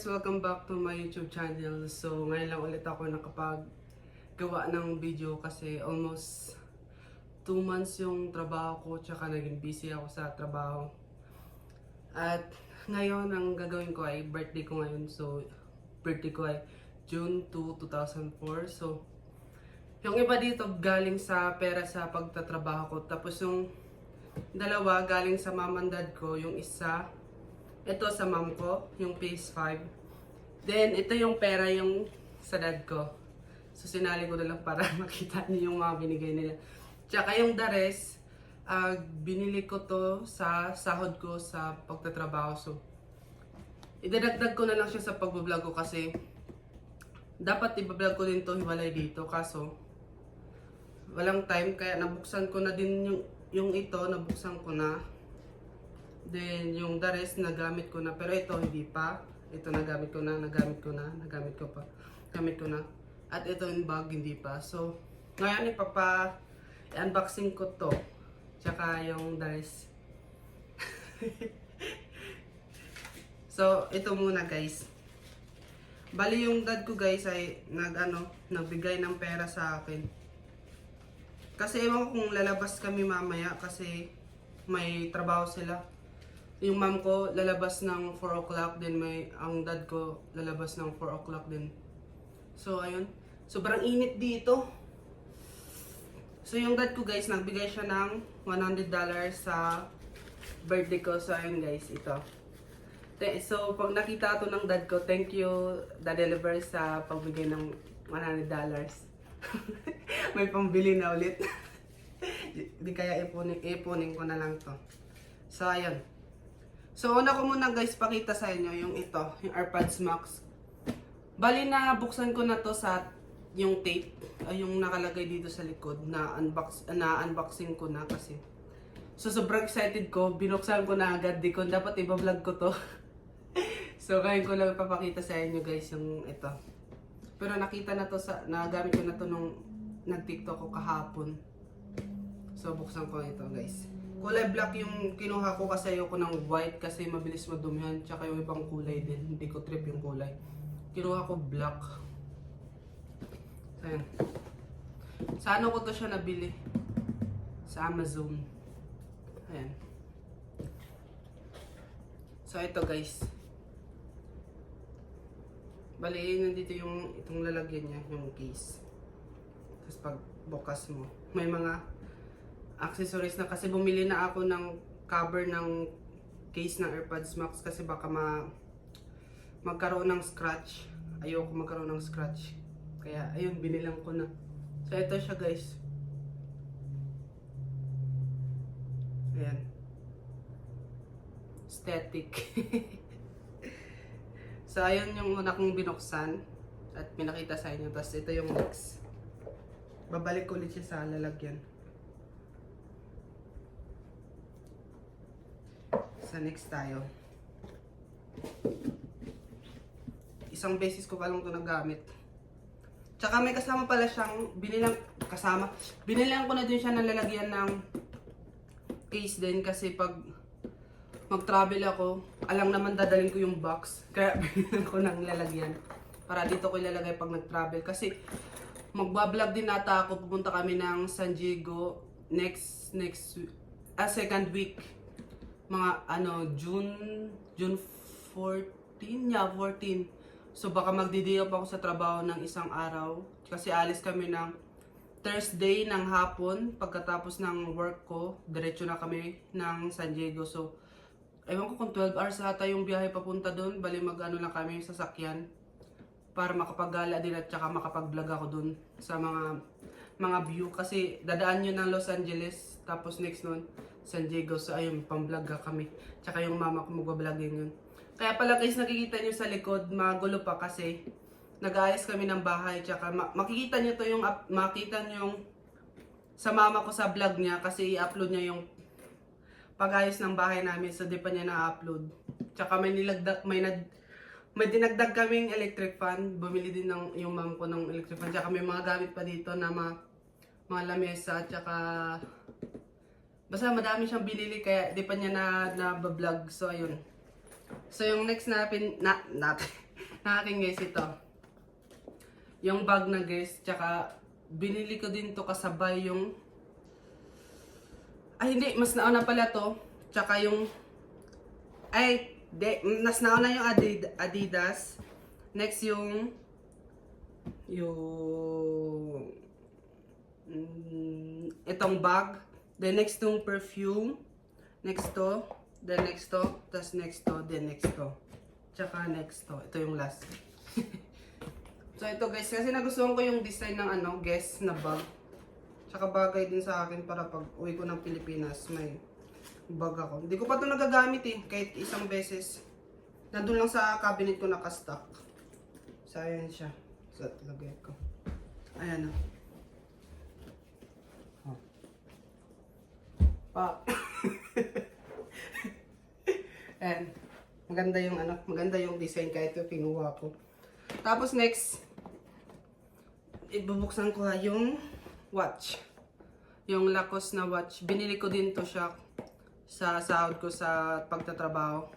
guys! Welcome back to my YouTube channel. So ngayon lang ulit ako nakapag-gawa ng video kasi almost 2 months yung trabaho ko tsaka naging busy ako sa trabaho. At ngayon ang gagawin ko ay birthday ko ngayon. So birthday ko ay June 2, 2004. So yung iba dito galing sa pera sa pagtatrabaho ko. Tapos yung dalawa galing sa mom and dad ko. Yung isa ito sa mom ko, yung PS5. Then, ito yung pera yung sa dad ko. So, sinali ko na lang para makita niyo yung mga binigay nila. Tsaka yung the rest, binili ko to sa sahod ko sa pagtatrabaho. So, idadagdag ko na lang siya sa pagbablog ko kasi dapat ibablog ko din to hiwalay dito. Kaso, walang time kaya nabuksan ko na din yung ito, nabuksan ko na. Then, yung the rest, nagamit ko na. Pero ito, hindi pa. Ito, nagamit ko na. Nagamit ko na. At ito, yung bag, hindi pa. So, ngayon, i-unboxing ko to. Tsaka yung the rest. So, ito muna, guys. Bali, yung dad ko, guys, ay nagbigay ng pera sa akin. Kasi, ewan ko kung lalabas kami mamaya kasi may trabaho sila. Yung mom ko lalabas ng 4 o'clock din, ang dad ko lalabas ng 4 o'clock din. So ayun, sobrang init dito. So yung dad ko, guys, nagbigay siya ng $100 sa birthday ko. So ayun, guys, ito. So pag nakita to ng dad ko, thank you Daddy Oliver sa pagbigay ng $100. May pambili na ulit. Di kaya ipunin ko na lang to. So ayun. So, una ko muna, guys, pakita sa inyo yung ito, yung AirPods Max. Bali na buksan ko na to sa yung tape, yung nakalagay dito sa likod na unboxing ko na kasi. So, sobrang excited ko, binuksan ko na agad, di ko dapat iba-vlog ko to. So, ngayon ko lang ipapakita sa inyo, guys, yung ito. Pero nakita na to nagamit ko na to nung nag-TikTok ko kahapon. So, buksan ko ito, guys. Kulay black yung kinuha ko kasi ayoko ng white kasi mabilis madumihan. Tsaka yung ibang kulay din. Hindi ko trip yung kulay. Kinuha ko black. So, ayan. Sa ano ko to siya nabili? Sa Amazon. Ayan. So, ito, guys. Bali, nandito itong lalagyan niya, yung case. Tapos pag bukas mo, may mga accessories na kasi bumili na ako ng cover ng case ng AirPods Max kasi baka magkaroon ng scratch. Ayoko magkaroon ng scratch. Kaya ayun, binilang ko na. So ito siya, guys. Ayan. Static. So ayun yung una kong binuksan at pinakita sa inyo. Tapos ito yung next. Babalik ulit siya sa lalagyan. Sa next tayo. Isang beses ko pa lang ito nagamit. Tsaka may kasama pala siyang binilang ko na din siya ng lalagyan ng case din kasi pag mag-travel ako, alam naman dadalhin ko yung box. Kaya binilang ko ng lalagyan. Para dito ko ilalagay pag nag-travel. Kasi magbablog din nata ako. Pupunta kami ng San Diego second week. Mga June 14, 14. So baka magdi-day off ako sa trabaho ng isang araw kasi alis kami ng Thursday ng hapon. Pagkatapos ng work ko, diretso na kami ng San Diego. So ewan ko kung 12 hours ata yung biyahe papunta doon. Bali lang kami sa sasakyan para makapaggala din at saka makapag-vlog ako doon sa mga view kasi dadaan yun ng Los Angeles tapos next nun San Diego. So ayun, pang-vlog kami. Tsaka yung mama ko mag-vlogin yun. Kaya pala, guys, nakikita nyo sa likod, magulo pa kasi nag-aayos kami ng bahay. Tsaka makikita nyo to makita nyo yung sa mama ko sa vlog niya kasi i-upload niya yung pag-ayos ng bahay namin. So di pa niya na-upload. Tsaka may dinagdag kaming electric fan. Bumili din yung mom ko ng electric fan. Tsaka may mga gamit pa dito na mga lamesa. Tsaka basta madami siyang binili kaya di pa niya na-vlog. So ayun. So yung next na akin guys ito. Yung bag na guys, tsaka binili ko din to kasabay yung... Ay hindi, mas nauna pala to. Tsaka yung... mas nauna yung Adidas. Next yung... Itong bag. Then next yung perfume. Next to. Then next to. Tas next to. Then next to. Tsaka next to. Ito yung last. So ito guys, kasi nagustuhan ko yung design ng Guess na bag. Tsaka bagay din sa akin para pag uwi ko ng Pilipinas, may bag ako. Hindi ko pa ito nagagamit kahit isang beses. Nandun lang sa cabinet ko nakastock. So ayan siya. So lagay ko. Ayan o. Pa. Ayan. Maganda yung design kahit ito pinuha ko. Tapos next, ibubuksan ko yung watch. Yung Lacoste na watch. Binili ko din to siya sa sahod ko sa pagtatrabaho.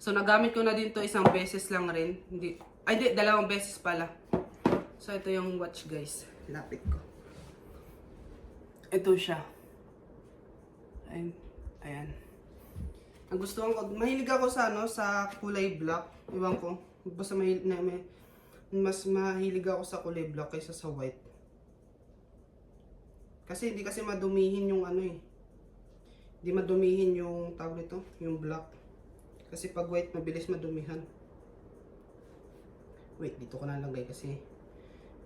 So nagamit ko na din to isang beses lang rin. Hindi, dalawang beses pala. So ito yung watch guys. Lapit ko. Ito siya. Ayan. Ang gusto ko, mahilig ako sa kulay black. Iwan ko. Basta mas mahilig ako sa kulay black kaysa sa white. Kasi hindi kasi madumihin yung Hindi madumihin yung tawag nito, yung black. Kasi pag white mabilis madumihan. Wait, dito ko na lagay kasi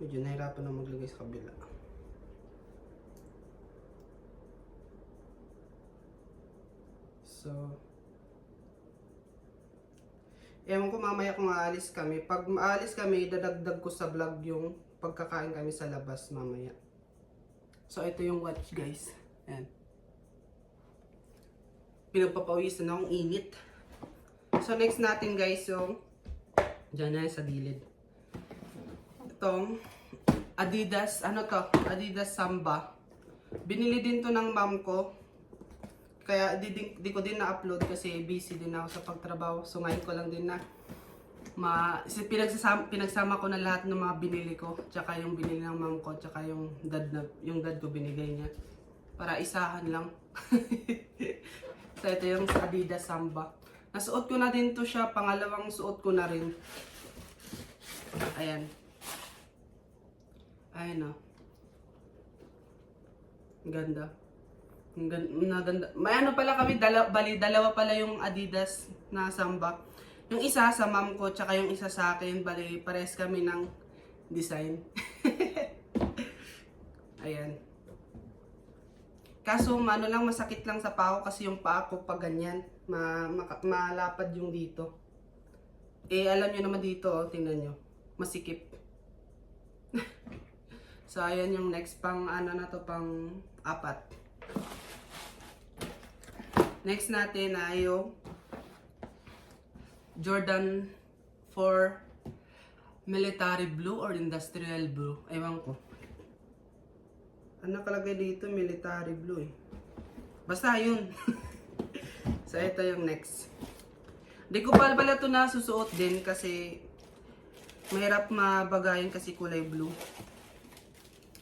medyo nahirapan na maglagay sa kabila. So ewan ko mamaya kung aalis kami. Pag maalis kami, dadagdag ko sa vlog yung pagkakain kami sa labas mamaya. So, ito yung watch guys. Ayan. Pinagpapawisan na akong init. So, next natin guys yung dyan na sa gilid. Itong Adidas, Adidas Samba. Binili din to ng mom ko. Kaya di ko din na-upload kasi busy din ako sa pagtrabaho. So ngayon ko lang din na pinagsama ko na lahat ng mga binili ko. Tsaka yung binili ng mom ko. Tsaka yung dad ko binigay niya. Para isahan lang. So ito yung Adidas Samba. Nasuot ko na din to siya. Pangalawang suot ko na rin. Ayan. Ayan o. Ganda. Naganda. May pala kami, dalawa pala yung Adidas na Samba. Yung isa sa mom ko, tsaka yung isa sa akin, bali pares kami ng design. Ayan. Kaso lang, masakit lang sa paa ko kasi yung paa ko pag ganyan, malapad yung dito. Alam nyo naman dito, tingnan nyo, masikip. So ayan yung next pang pang 4. Next natin ay yung Jordan 4 Military Blue or Industrial Blue. Ewan ko. Ano nakalagay dito? Military Blue Basta yun. So ito yung next. Di ko pala ito nasusuot din kasi mahirap mabagayan kasi kulay blue.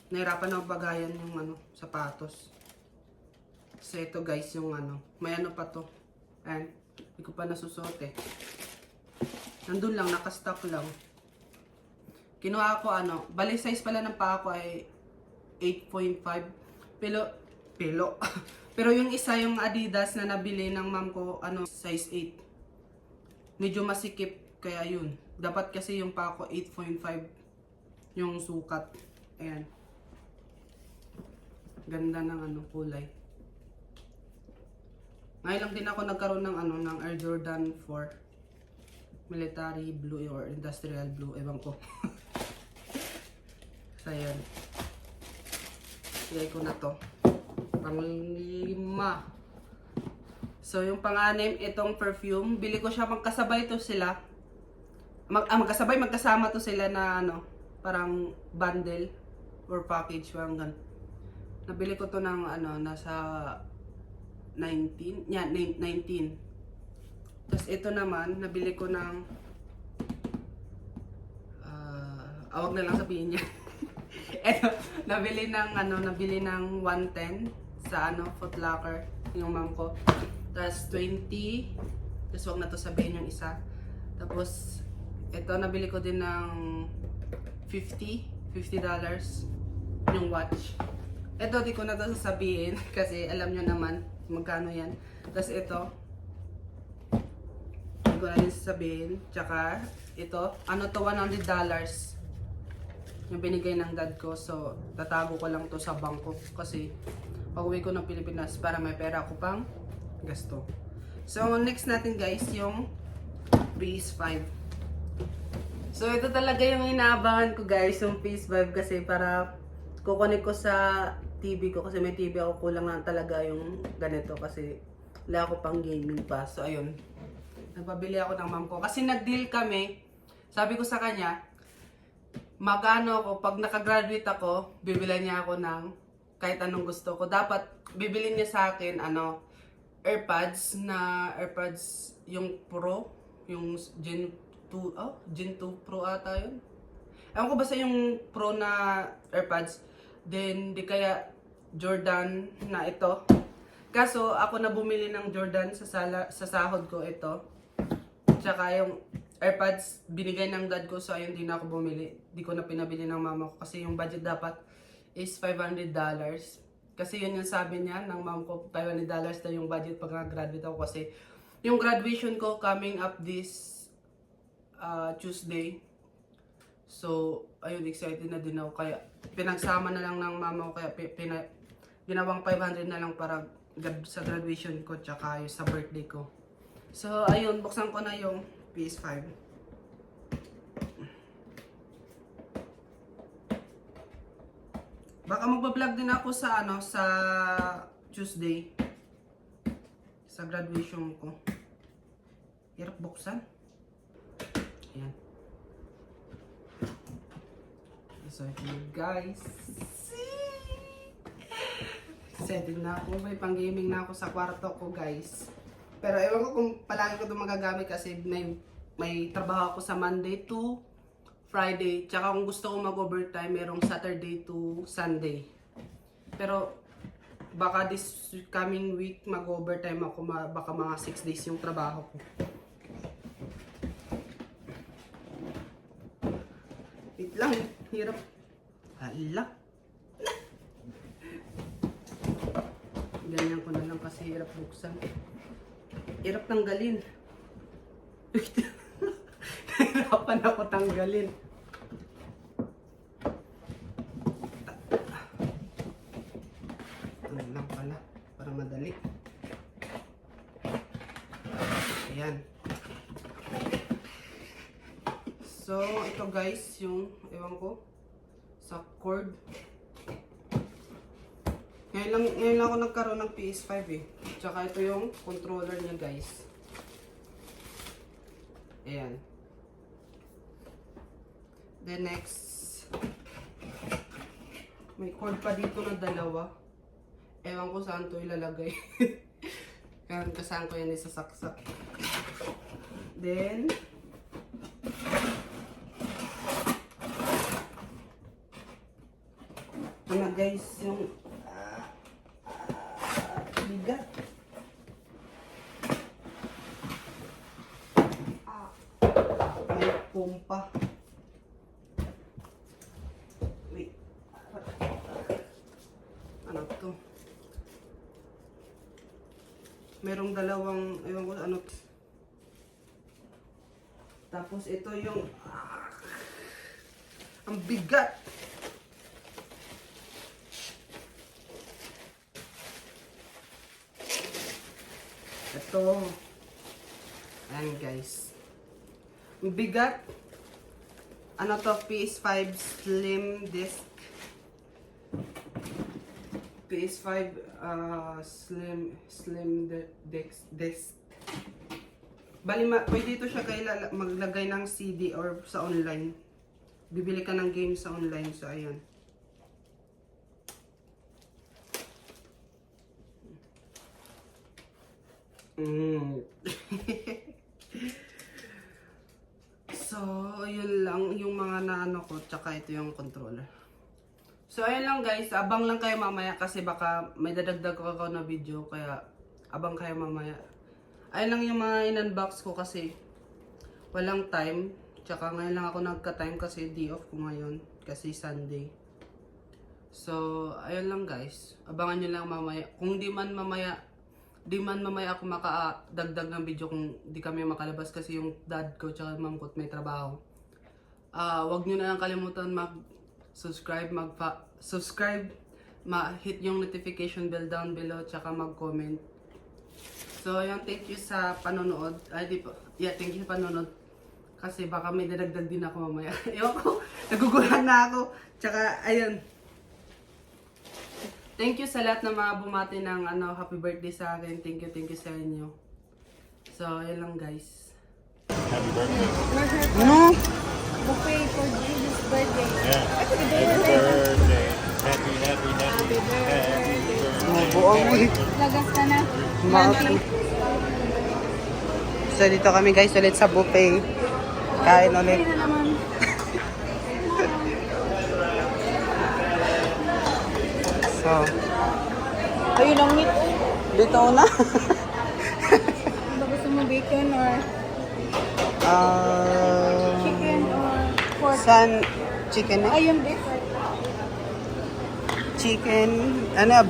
Nahirapan na mabagayan yung sapatos. So ito guys yung may pa to. Ayan, hindi ko pa nasusuot Nandun lang, nakastock lang. Kinuha ko bali size pala ng paa ko ay 8.5. Pero pero yung isa yung Adidas na nabili ng mom ko size 8. Medyo masikip kaya yun. Dapat kasi yung paa ko 8.5 yung sukat. Ayan. Ganda ng kulay. Ngayon lang din ako nagkaroon ng Air Jordan 4 Military Blue or Industrial Blue, ewan ko. So ayan. Ilagay ko na to. Pang-5. So yung pang-6, itong perfume, bili ko siya magkasabay to sila. Magkasama to sila na parang bundle or package, parang ganun. Nabili ko to ng nasa 19. Yeah, 19. Tapos ito naman, nabili ko ng Awag na lang sabihin niya. Eto, nabili ng 110 sa Foot Locker yung mom ko. Tapos 20. Tapos wag na to sabihin yung isa. Tapos ito nabili ko din ng $50 yung watch. Ito di ko na to sasabihin kasi alam nyo naman magkano yan. Tapos ito di ko na din sasabihin. Tsaka ito, to $100 yung binigay ng dad ko. So tatago ko lang to sa bangko kasi pag uwi ko ng Pilipinas para may pera ako pang gasto. So next natin guys yung PS5. So ito talaga yung inaabangan ko guys, yung PS5 kasi para kukunin ko sa TV ko kasi may TV ako, kulang lang talaga yung ganito kasi wala ako pang gaming pa. So ayun, nagpabili ako ng mom ko kasi nag-deal kami. Sabi ko sa kanya, magkano ako, pag nakagraduate ako, bibilan niya ako ng kahit anong gusto ko. Dapat bibili niya sa akin AirPods yung Pro, yung Gen 2 Pro ata yun. Ewan ko basta yung Pro na AirPods. Then di kaya Jordan na ito. Kaso ako na bumili ng Jordan sa sahod ko ito. Tsaka yung AirPods binigay ng dad ko, so ayun, di na ako bumili. Di ko na pinabili ng mama ko kasi yung budget dapat is $500. Kasi yun yung sabi niya ng mom ko, $500 na yung budget pag nag-graduate ako kasi yung graduation ko coming up this Tuesday. So, ayun, excited na din ako. Kaya, pinagsama na lang ng mama ko. Kaya, ginawang 500 na lang para sa graduation ko tsaka yung sa birthday ko. So, ayun, buksan ko na yung PS5. Baka magbablog din ako sa sa Tuesday. Sa graduation ko. Hirap buksan. Ayan. So, guys. Excited na ako. May pang-gaming na ako sa kwarto ko, guys. Pero ewan ko kung palagi ko ito magagamit kasi may trabaho ako sa Monday to Friday. Tsaka kung gusto ko mag-overtime, merong Saturday to Sunday. Pero baka this coming week mag-overtime ako. Baka mga 6 days yung trabaho ko. Wait lang, hirap. Hala. Ganyan ko na lang kasi hirap buksan. Hirap tanggalin. Nahirapan ako tanggalin. Ano lang pala, para madali. Ayan. So, ito guys, yung, ewan ko, sa cord. Ngayon lang ako nagkaroon ng PS5 eh. Tsaka ito yung controller niya guys. Ayan. Then next, may cord pa dito na dalawa. Ewan ko saan to ilalagay. Kaya saan ko yan isasaksak. Then, na guys yung bigat. May pumpa. Wait. Ano to? Merong dalawang, ewan ko ano. Tapos ito yung ang bigat. Ito. Ayan guys. Ang bigat. Ano to? PS5 Slim Disc. PS5 Slim Disc. Bali, pwede ito siya maglagay ng CD or sa online. Bibili ka ng game sa online. So, ayan. So, yun lang yung mga mga naano ko, tsaka ito yung controller. So ayun lang guys, abang lang kayo mamaya kasi baka may dadagdag ko ako na video, kaya abang kayo mamaya. Ayun lang yung mga in-unbox ko kasi walang time. Tsaka ngayon lang ako nagka-time kasi day off ko ngayon kasi Sunday. So ayun lang guys, abangan nyo lang mamaya. Kung di man mamaya ako makadagdag ng video kung di kami makalabas kasi yung dad ko tsaka mom ko may trabaho. Wag nyo na lang kalimutan mag-subscribe, hit yung notification bell down below tsaka mag-comment. So ayun, thank you sa panonood. Thank you sa panonood. Kasi baka may dadagdag din ako mamaya. Ewan ko, nagugulan na ako. Tsaka ayun. Thank you sa lahat ng mga bumati ng happy birthday sa akin. Thank you sa inyo. So, yun lang guys. Happy birthday. Ano? Buffet for Jesus' birthday. Yeah. Happy Happy birthday. Happy birthday. Buong Lagas ka na. So, dito kami guys ulit sa buffet. Kain ulit. Buffet na naman. So, Ayun ang meat. dito na. Ba gusto mo bacon or chicken or pork? San chicken? Ayun beef. Chicken,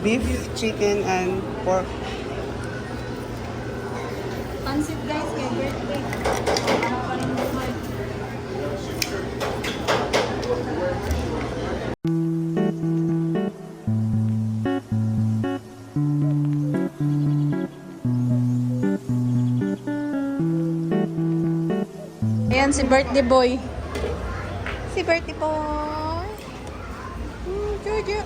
beef, chicken, and pork. Pansit guys, kay birthday. Ayan si birthday boy. Si birthday boy. Jojo.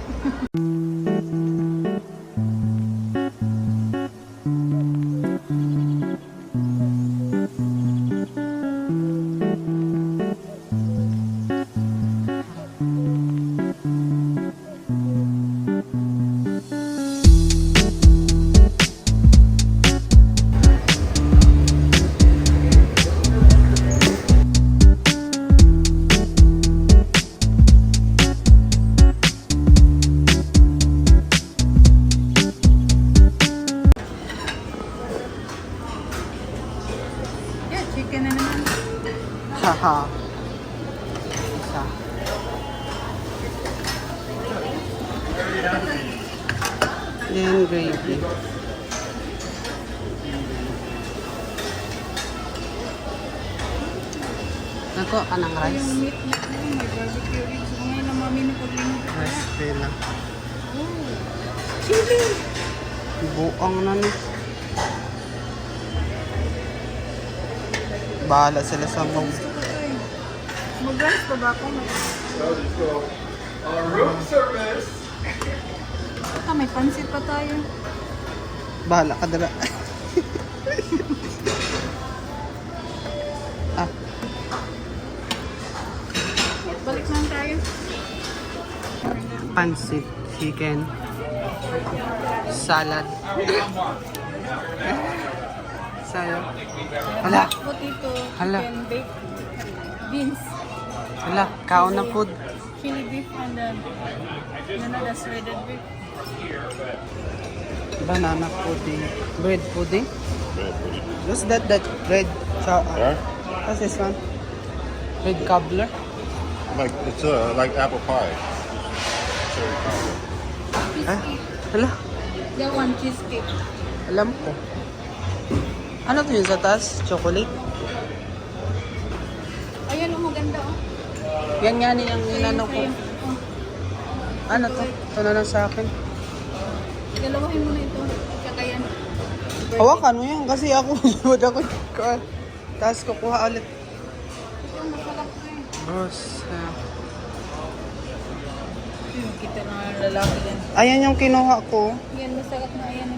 Yeah, chicken na naman. Haha. Isa. Then gravy. Nako, anang Yung rice. meat na may barbecue ribs. Ngayon na mami na paglinog ko Rice kaya. pela. Chili! Buang na no. Bahala sila sa mga. Gusto ko to eh. Mag-rice pa ba ako? Room service. May pansit pa tayo. Bahala ka dala. Balik lang tayo. Pansit, chicken, salad. Salad. Hala, Potato, Hala. chicken, baked beans, hala, kaon na food. chili beef, and then the shredded beef. Banana pudding. Bread pudding? Bread pudding. What's that bread? Huh? What's this one? Bread cobbler? Like it's like apple pie. Cherry pie. Ah, Cheesecake. hala, That one cheesecake. alam ko. Ano to yun sa taas? Chocolate? Ayan, oh, maganda oh. Yan nga niyang inano ko. Sa'yo. Oh. Ano to? Ito na lang sa akin. Dalawahin mo na ito. Tsaka yan. Hawakan mo yan kasi ako huwag ako. Tapos kukuha ulit. Ito, masarap na eh. Bros. Kita na ang lalaki yan. Ayan yung kinuha ko. Yan, masarap na yan.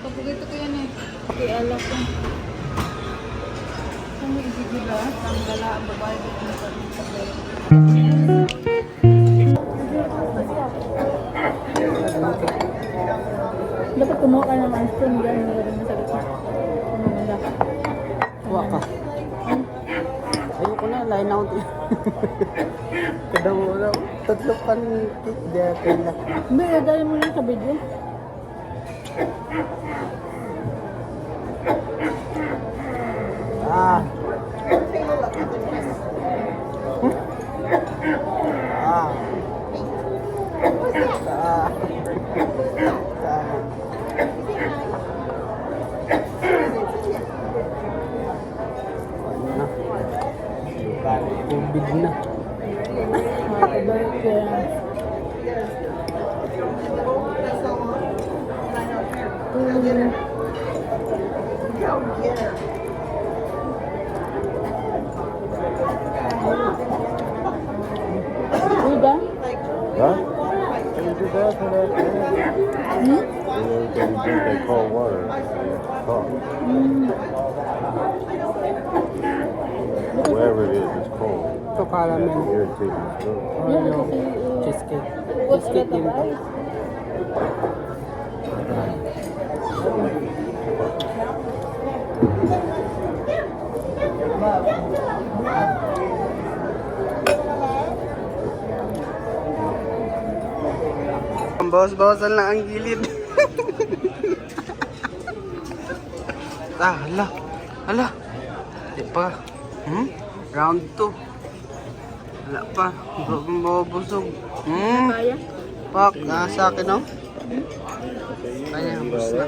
Paborito ko yan eh. Kaya alam ko. Kung may ibigila, ang gala, ang babae, dito na sa dapat kumuha ka ng ice cream dyan. Nilagay mo sa gitna. Ang maganda. Kuha ka. Ayoko na, line out Kada mo lang. Tatlo pancake. Dati na. Hindi, dahil mo lang sa video. Ah. Ah. Tubig na. Happy birthday. Uy, Dan? Huh? Can you do that for that? Hmm? Can you drink that cold water? Cold. Wherever it is, it's cold. Ito caramel. Irritating. It's good. Yan, kasi Cheesecake. what's Cheesecake that yun. about? Ang bawas-bawasan lang ang gilid. Hala. Hala. Di pa. Round 2. Wala pa. Mabubusog. Kaya? Pak, sa akin, no? Kanya, bus na.